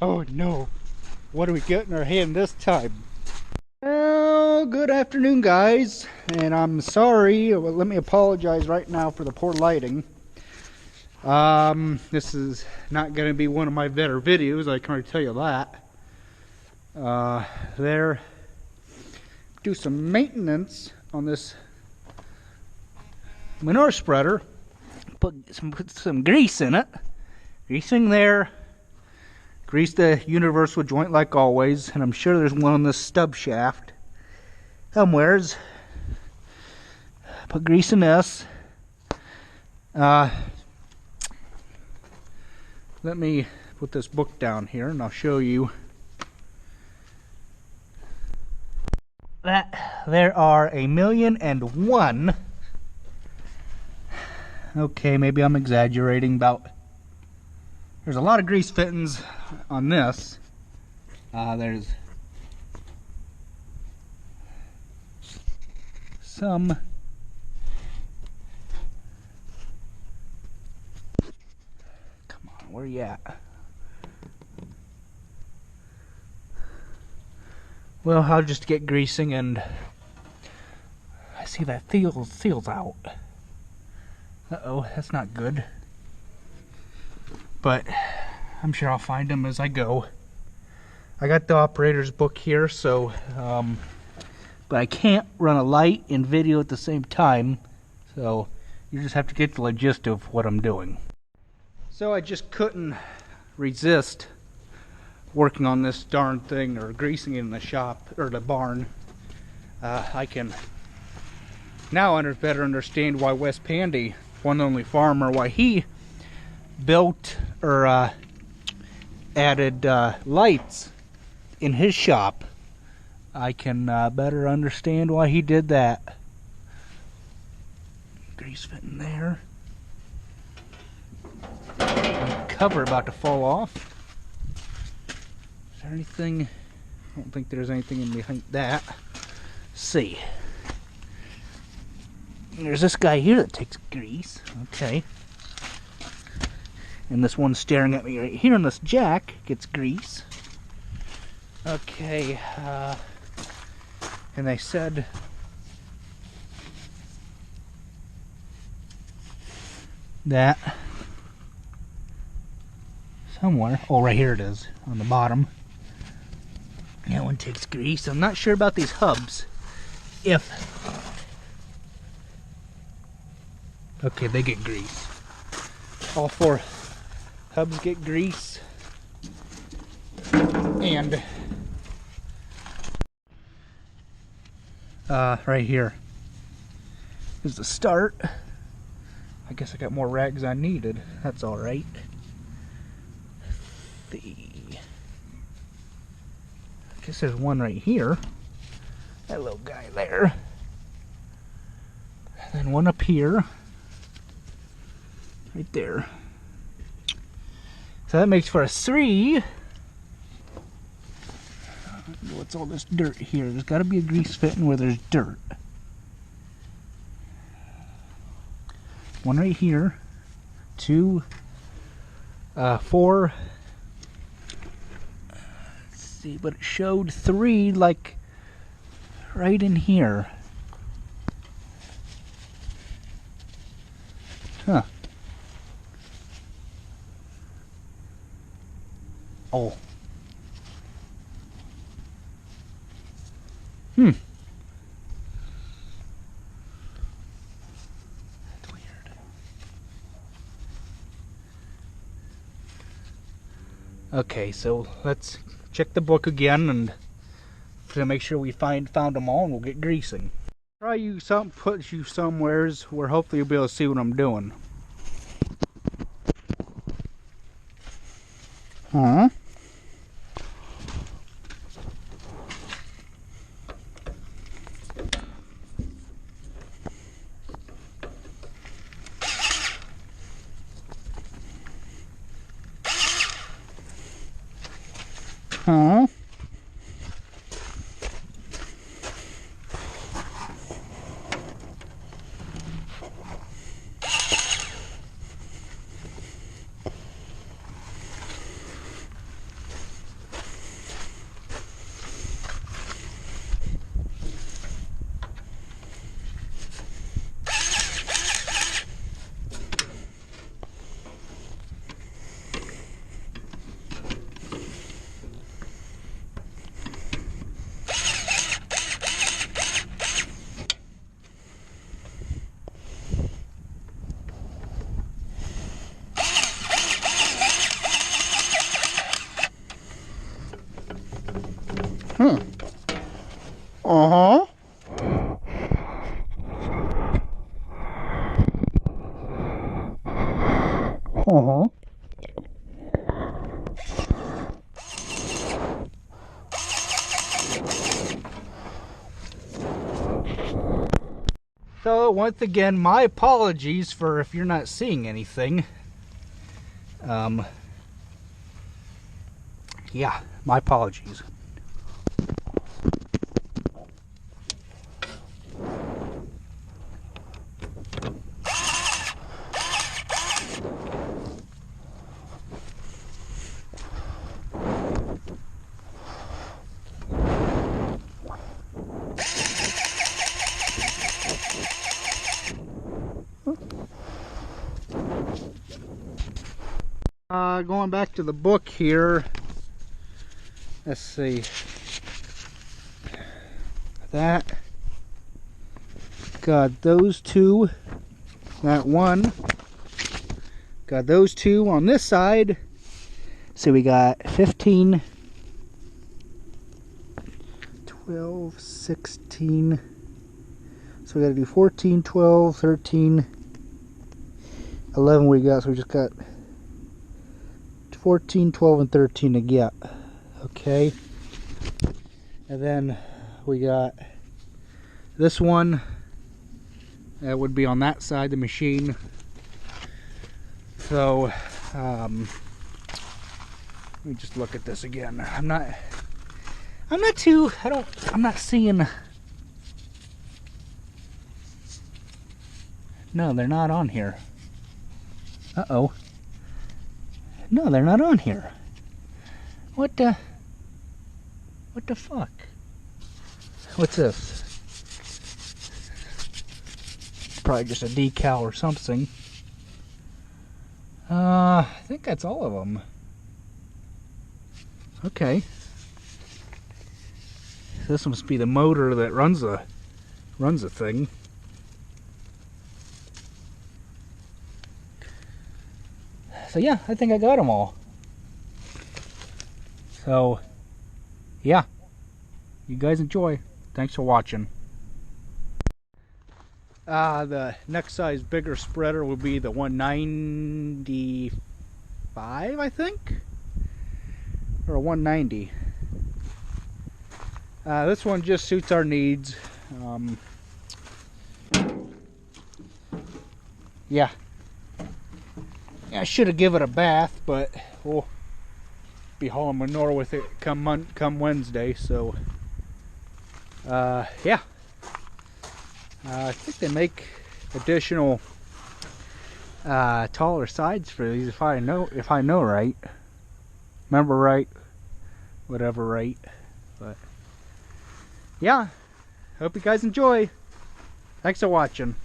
Oh no, what are we getting our hand this time? Well, good afternoon, guys, and I'm sorry. Well, let me apologize right now for the poor lighting. This is not going to be one of my better videos, I can already tell you that. There, do some maintenance on this manure spreader. Put some grease in it. Greasing there. Grease the universal joint like always, and I'm sure there's one on this stub shaft somewheres. Put grease in this. Let me put this book down here and I'll show you that there are 1,000,001. Okay, maybe I'm exaggerating about. There's a lot of grease fittings on this. There's some. Come on, where you at? Well, I'll just get greasing, and I see that seals out. Uh-oh, that's not good. But I'm sure I'll find them as I go. I got the operator's book here, so but I can't run a light and video at the same time, so you just have to get the gist of what I'm doing. So I just couldn't resist working on this darn thing, or greasing it in the shop or the barn. I can now better understand why Wes Pandy, one and only farmer, why he built or added lights in his shop. I can better understand why he did that. Grease fitting there. Cover about to fall off. Is there anything? I don't think there's anything in behind that. Let's see. There's this guy here that takes grease. Okay. And this one staring at me right here, and this jack gets grease. Okay. And they said that somewhere. Oh, right here it is on the bottom. That one takes grease. I'm not sure about these hubs. Okay, they get grease. All four hubs get grease. And right here is the start. I guess I got more rags I needed. That's all right. I guess there's one right here. That little guy there. And then one up here. Right there. So that makes for a 3. What's all this dirt here? There's got to be a grease fitting where there's dirt. One right here. 2, 4. Let's see, but it showed 3 like right in here. Huh. Oh. That's weird. Okay, so let's check the book again and to make sure we found them all, and we'll get greasing. Try you some, put you somewheres where hopefully you'll be able to see what I'm doing. Huh? Huh? Uh-huh. Uh-huh. So once again, my apologies for if you're not seeing anything. Yeah, my apologies. Going back to the book here. Let's see. That. Got those two. That one. Got those two on this side. So we got 15, 12, 16. So we got to do 14, 12, 13, 11 we got. So we just got 14, 12, and 13 to get. Okay. And then we got this one. That would be on that side, the machine. So, let me just look at this again. I'm not seeing. No, they're not on here. Uh-oh. No, they're not on here. What the fuck? What's this? Probably just a decal or something. I think that's all of them. Okay. This must be the motor that runs the thing. So yeah, I think I got them all. So yeah, you guys enjoy. Thanks for watching. The next size bigger spreader will be the 195, I think, or a 190. This one just suits our needs. Yeah, I should have given it a bath, but we'll be hauling manure with it come Wednesday. So, yeah. I think they make additional taller sides for these if I know right. Remember right. Whatever right. But yeah. Hope you guys enjoy. Thanks for watching.